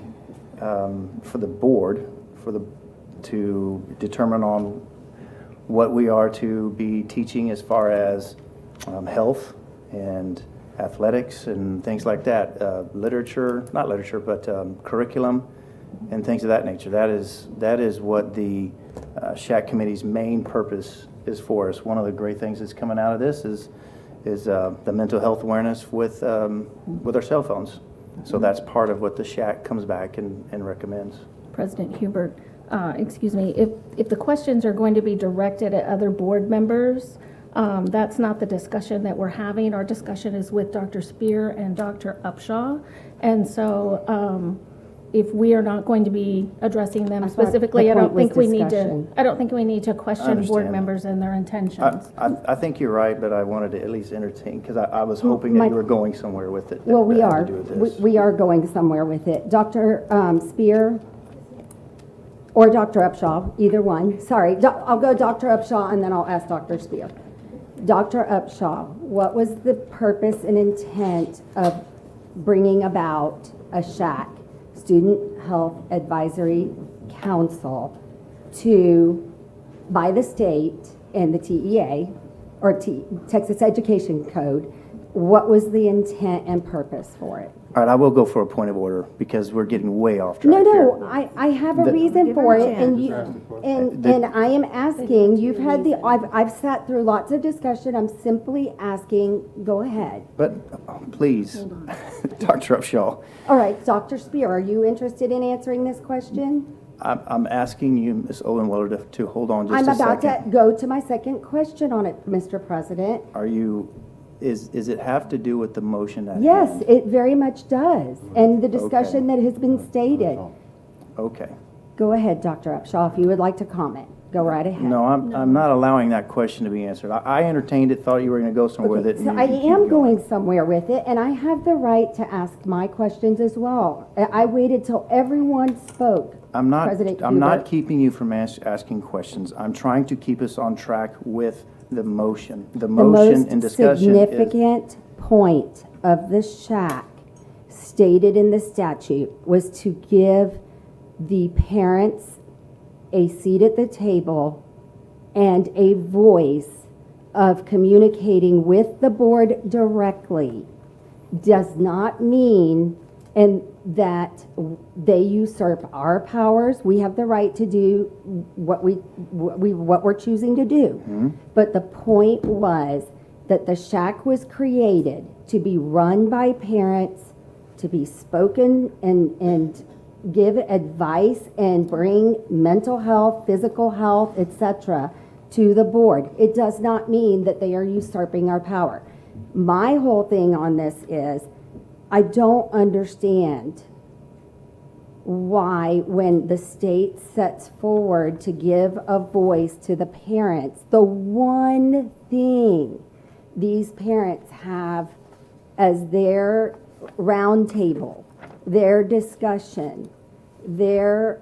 board, to determine on what we are to be teaching as far as health and athletics and things like that, not literature, but curriculum and things of that nature. That is what the SHAC committee's main purpose is for us. One of the great things that's coming out of this is the mental health awareness with our cell phones. So that's part of what the SHAC comes back and recommends. President Hubert, excuse me, if the questions are going to be directed at other board members, that's not the discussion that we're having. Our discussion is with Dr. Spear and Dr. Upshaw. And so if we are not going to be addressing them specifically, I don't think we need to question board members and their intentions. I think you're right, but I wanted to at least entertain, because I was hoping that you were going somewhere with it. Well, we that had are. to do with this. We are going somewhere with it. Dr. Spear or Dr. Upshaw, either one. Sorry, I'll go Dr. Upshaw and then I'll ask Dr. Spear. Dr. Upshaw, what was the purpose and intent of bringing about a SHAC, Student Health Advisory Council, by the state and the TEA, or Texas Education Code? What was the intent and purpose for it? All right, I will go for a point of order because we're getting way off track here. No, I have a reason for it, and I am asking, you've had I've sat through lots of discussion, I'm simply asking, go ahead. But please, Dr. Upshaw, All right, Dr. Spear, are you interested in answering this question? I'm asking you, Ms. Olenwiller, to hold on just I'm a second. about to go to my second question on it, Mr. President. Is it have to do with the motion at hand? Yes, it very much does, and the discussion that has been stated. Okay. Go ahead, Dr. Upshaw, if you would like to comment. Go right ahead. No, I'm not allowing that question to be answered. I entertained it, thought you were going to go somewhere with it. So I am going somewhere with it, and I have the right to ask my questions as well. I waited till everyone spoke. President I'm not Hubert. keeping you from asking questions. I'm trying to keep us on track with the motion. The motion and discussion The most significant point of the SHAC stated in the statute was to give the parents a seat at the table and a voice of communicating with the board directly. Does not mean that they usurp our powers. We have the right to do what we're choosing to do. Mm-hmm. But the point was that the SHAC was created to be run by parents, to be spoken and give advice and bring mental health, physical health, etc. to the board. It does not mean that they are usurping our power. My whole thing on this is I don't understand why, when the state sets forward to give a voice to the parents, the one thing these parents have as their roundtable, their discussion, their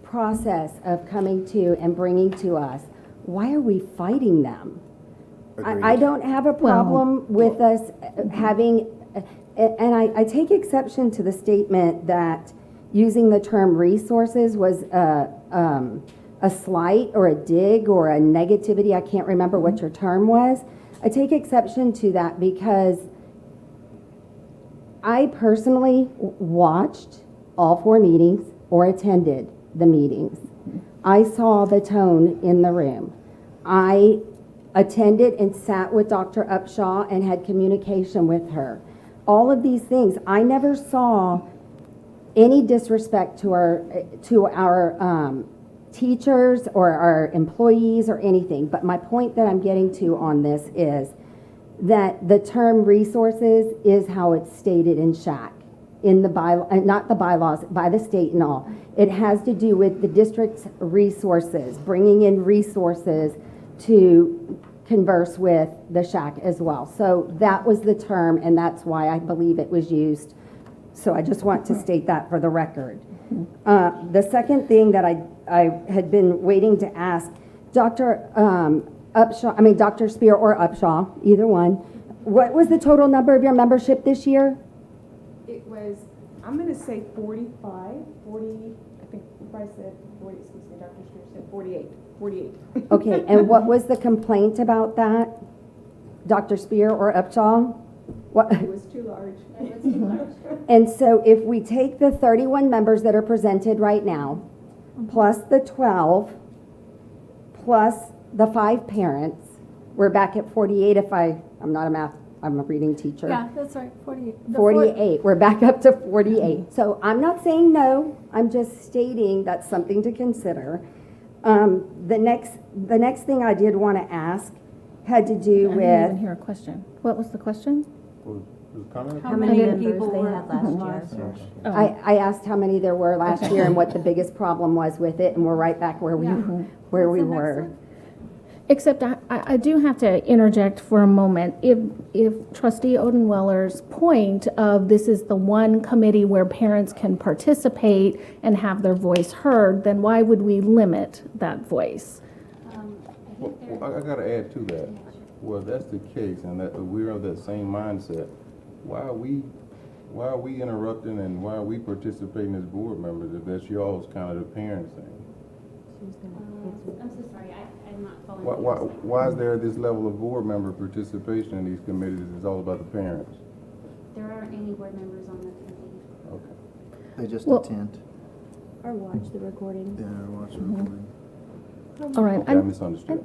process of coming to and bringing to us, why are we fighting them? I don't have a problem with us having, and I take exception to the statement that using the term resources was a slight or a dig or a negativity. I can't remember what your term was. I take exception to that because I personally watched all 4 meetings or attended the meetings. I saw the tone in the room. I attended and sat with Dr. Upshaw and had communication with her. All of these things, I never saw any disrespect to our teachers or our employees or anything. But my point that I'm getting to on this is that the term resources is how it's stated in SHAC, in the not the bylaws, by the state and all. It has to do with the district's resources, bringing in resources to converse with the SHAC as well. So that was the term, and that's why I believe it was used. So I just want to state that for the record. The second thing that I had been waiting to ask, Dr. Dr. Spear or Upshaw, either one. What was the total number of your membership this year? It was, I'm gonna say 45, 40, I think I said 40, excuse me, Dr. Spear said 48. Okay, and what was the complaint about that? Dr. Spear or Upshaw? What? It was too large. And so if we take the 31 members that are presented right now, plus the 12, plus the 5 parents, we're back at 48 if I'm not a math, I'm a reading teacher. Yeah, that's right, 48. 48, we're back up to 48. So I'm not saying no, I'm just stating that's something to consider. The next thing I did want to ask had to do I didn't even with, hear a question. What was the question? How many members they had last year? Oh. I asked how many there were last year and what the biggest problem was with it, and we're right back where we were. Except I do have to interject for a moment. If Trustee Odenweller's point of this is the one committee where parents can participate and have their voice heard, then why would we limit that voice? Well, I gotta add to that. Well, that's the case, and that we're of that same mindset. Why are we interrupting and why are we participating as board members if that's y'all's kind of the parent thing? I'm so sorry, I'm not following. Why is there this level of board member participation in these committees? It's all about the parents. There aren't any board members on the committee. Okay. They just Well- attend. Or watch the recording. Yeah, watch the recording. All right, Okay, I misunderstood. I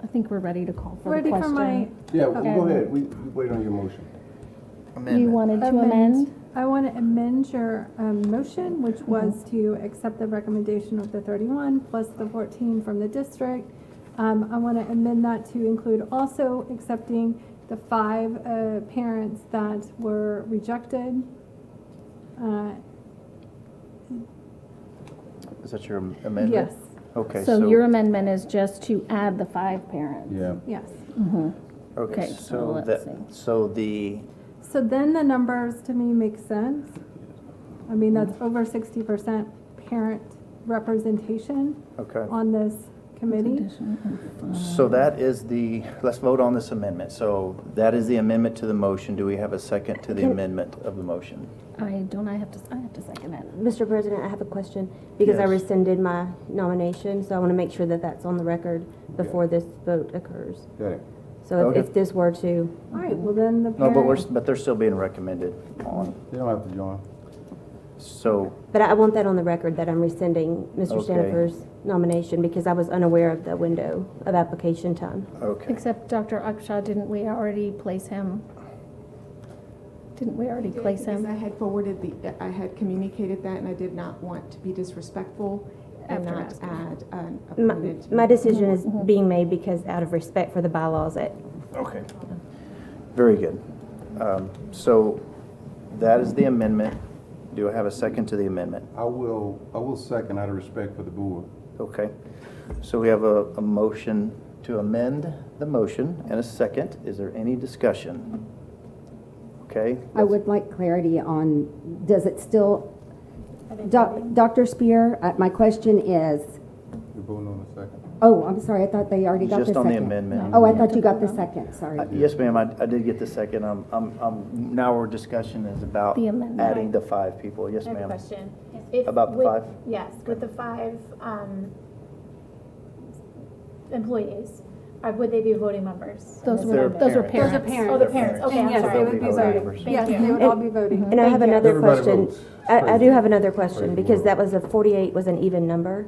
think we're ready to call for the Ready question. for my, Yeah, well, go ahead. We wait on your motion. You Amendment. wanted to amend? I want to amend your motion, which was to accept the recommendation of the 31 plus the 14 from the district. I want to amend that to include also accepting the 5 parents that were rejected. Is that your amendment? Yes, Okay, So your amendment is just to add the 5 parents? Yeah. yes. Okay, so so let's that, see. so the, So then the numbers to me make sense. I mean, that's over 60% parent representation okay. on this committee. Addition of So that is the, let's vote on this amendment. So that is the amendment to the motion. Do we have a second to the amendment of the motion? I have to second it. Mr. President, I have a question, because I Yes. rescinded my nomination, so I want to make sure that that's on the record before this vote occurs. Got it. So Okay. if this were to, All right, well then the No, parent. but they're still being recommended on. You don't have to join. So, but I want that on the record that I'm rescinding Mr. Okay. Stanifer's nomination because I was unaware of the window of application time. okay. Except Dr. Upshaw, didn't we already place him? Didn't we already place Because I him? had forwarded I had communicated that, and I did not want to be disrespectful and After not asking. add an My, appointed. my decision is being made because out of respect for the bylaws that Okay. Very good. So that is the amendment. Do I have a second to the amendment? I will second out of respect for the board. Okay. So we have a motion to amend the motion and a second. Is there any discussion? Okay. I would like clarity on, does it still, Dr. Spear, my question is, You're voting on the second. oh, I'm sorry, I thought they already got the Just second. on the amendment. Oh, I thought you got the second, sorry. Yes, ma'am, I did get the second. Now our discussion is about The amendment. adding the 5 people. Yes, I have a ma'am. question. If About the with- 5? Yes, with the 5 employees, would they be voting members? Those They're were parents. Oh, the parents, okay, I'm Yes, they sorry. would be Voting voting. members. Yes, Thank they you. would all be voting. And I have another Everybody question. votes. I do have another question, because that was 48 was an even number.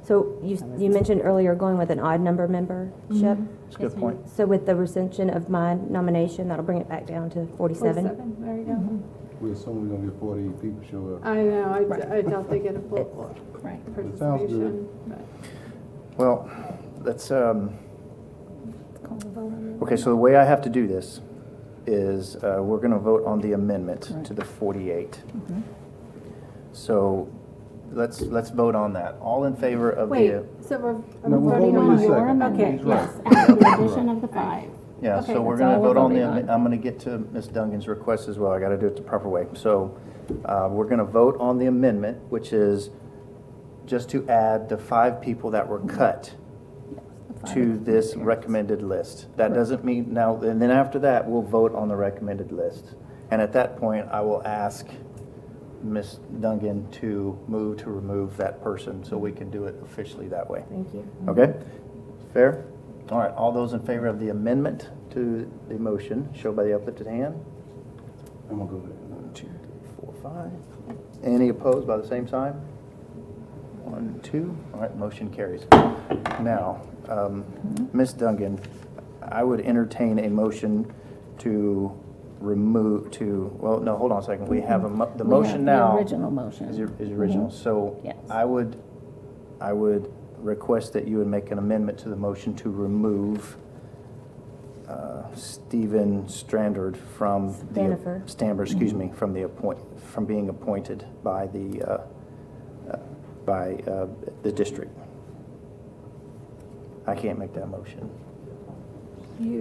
So you mentioned earlier going with an odd number membership. That's a good point. So with the recension of my nomination, that'll bring it back down to 47. 47, there you go. We assume we're gonna get 48 people show up. I know, I doubt they get a full Right. It sounds good. participation. but- Well, let's, Let's call the vote on okay, so the way I have to do this is we're going to vote on the amendment to the 48. So let's vote on that. All in favor of Wait, the, so we're No, we're voting voting on on the your second. amendment? He's right. Yes, add the addition of the 5. yeah, Okay, so we're that's going to all we're vote on the, voting on. I'm going to get to Ms. Dungan's request as well. I got to do it the proper way. So we're going to vote on the amendment, which is just to add the 5 people that were cut to this recommended list. That doesn't mean now, and then after that, we'll vote on the recommended list. And at that point, I will ask Ms. Dungan to move to remove that person so we can do it officially that way. Thank you. Okay? Fair? All right, all those in favor of the amendment to the motion, show by the uplifted hand. I'm gonna go ahead. 1, 2, 3, 4, 5. Any opposed by the same sign? 1, 2. All right, motion carries. Now, Ms. Dungan, I would entertain a motion to remove, well, no, hold on a second. We have the motion now. The original motion. Is original. So Yes. I would request that you would make an amendment to the motion to remove Stephen Strandard from from being appointed by the district. I can't make that motion.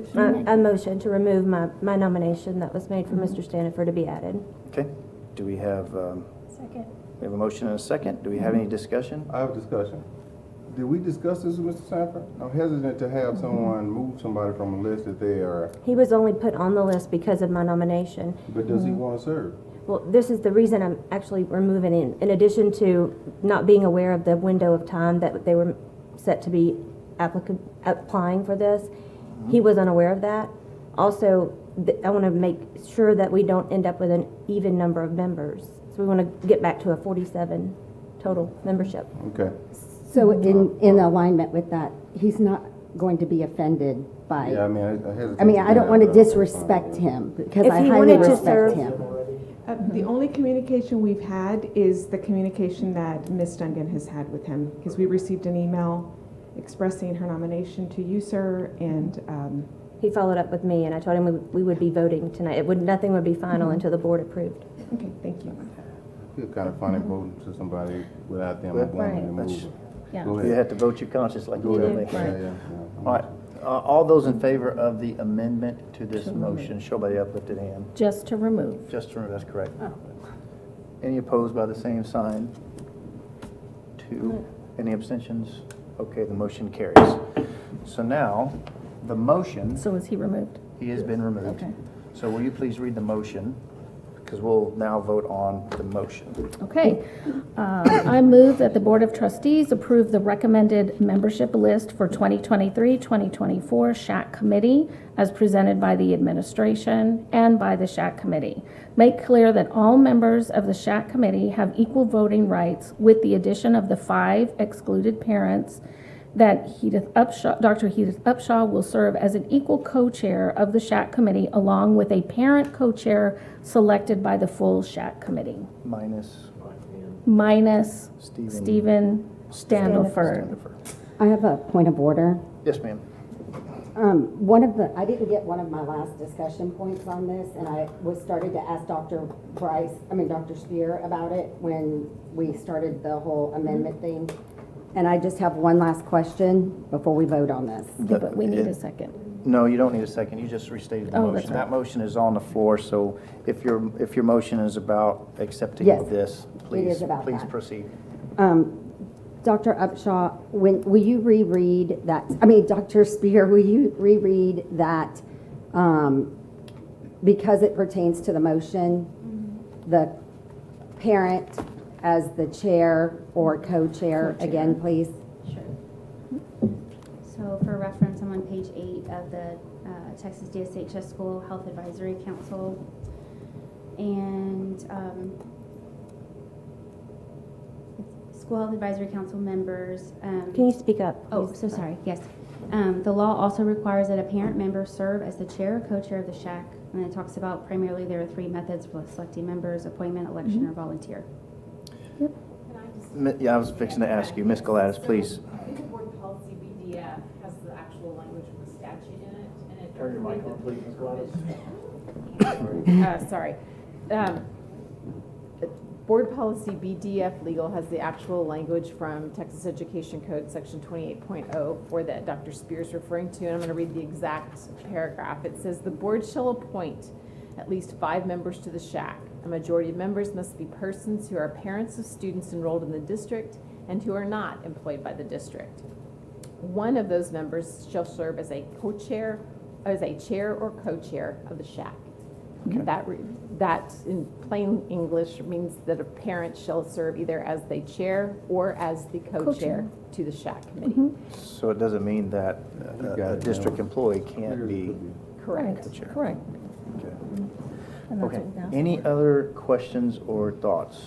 A motion to remove my nomination that was made for Mr. Stanifer to be added. Okay. Do we have? Second. We have a motion and a second. Do we have any discussion? I have a discussion. Did we discuss this with Mr. Sanford? I'm hesitant to have someone move somebody from a list that they are, He was only put on the list because of my nomination. but does he want to serve? Well, this is the reason I'm actually removing it. In addition to not being aware of the window of time that they were set to be applying for this, he was unaware of that. Also, I want to make sure that we don't end up with an even number of members. So we want to get back to a 47 total membership. Okay. So in alignment with that, he's not going to be offended by, Yeah, I mean, I hesitate. I mean, to I do don't that, want to but- disrespect him because If I he highly wanted to respect serve- him. The only communication we've had is the communication that Ms. Dungan has had with him, because we received an email expressing her nomination to you, sir, and He followed up with me, and I told him we would be voting tonight. Nothing would be final until the board approved. okay, thank you. I feel kind of funny voting to somebody without them Well, wanting to that's- move. Yeah. Go You ahead. have to vote your conscience like Go you ahead. told me. Yeah, yeah. All right. All those in favor of the amendment to this motion, show by the uplifted hand. Just to remove. Just to remove, that's correct. Any opposed by the same sign? 2. Any abstentions? Okay, the motion carries. So now, the motion, So is he removed? he has been removed. Okay. So will you please read the motion? Because we'll now vote on the motion. Okay. I move that the Board of Trustees approve the recommended membership list for 2023-2024 SHAC Committee as presented by the administration and by the SHAC Committee. Make clear that all members of the SHAC Committee have equal voting rights with the addition of the 5 excluded parents, that Dr. Edith Upshaw will serve as an equal co-chair of the SHAC Committee along with a parent co-chair selected by the full SHAC Committee. Minus Stephen Standiford. I have a point of order. Yes, ma'am. I didn't get one of my last discussion points on this, and I started to ask Dr. Spear about it when we started the whole amendment thing. And I just have one last question before we vote on this. Yeah, but we need a second. No, you don't need a second. You just restated the Oh, motion. that's right. That motion is on the floor, so if your motion is about accepting Yes, this, please about that. proceed. Dr. Upshaw, will you reread that? Dr. Spear, will you reread that because it pertains to the motion, the parent as the chair or co-chair again, please? Sure. So for reference, I'm on page 8 of the Texas DSHS School Health Advisory Council. And School Health Advisory Council members. Can you speak up? Oh, please? so sorry, yes. The law also requires that a parent member serve as the chair or co-chair of the SHAC. And it talks about primarily there are 3 methods for selecting members: appointment, election, or volunteer. Yeah, I was fixing to ask you, Ms. Gladys, please. I think the board policy BDF has the actual language of the statute in it, and it. Turn your mic on, please, Ms. Gladys. Sorry. Board policy BDF legal has the actual language from Texas Education Code section 28.0 that Dr. Spears referring to, and I'm going to read the exact paragraph. It says the board shall appoint at least 5 members to the SHAC. A majority of members must be persons who are parents of students enrolled in the district and who are not employed by the district. one of those members shall serve as a co-chair, as a chair or co-chair of the SHAC. That in plain English means that a parent shall serve either as the chair or as the co-chair to the SHAC committee. So it doesn't mean that a district employee can't be Correct. the chair. Correct. Okay. And that's Okay. what we asked Any for. other questions or thoughts?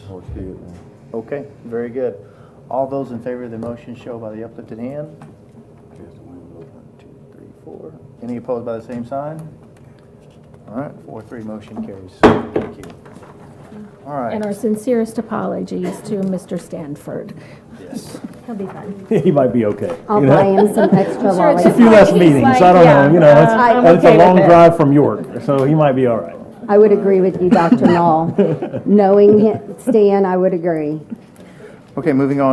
Okay, very good. All those in favor of the motion show by the uplifted hand. 1, 2, 3, 4. Any opposed by the same sign? All right, 4-3 motion carries. Thank you. All right. And our sincerest apologies to Mr. Stanford. Yes. He'll be fine. He might be okay. I'll you know? buy him some extra sure it's A lollipops. few less He's meetings, like, I don't yeah, know, you know, I'm it's okay a with long it. drive from York, so he might be all right. I would agree with you, Dr. Knoll. Knowing Stan, I would agree. Okay, moving on.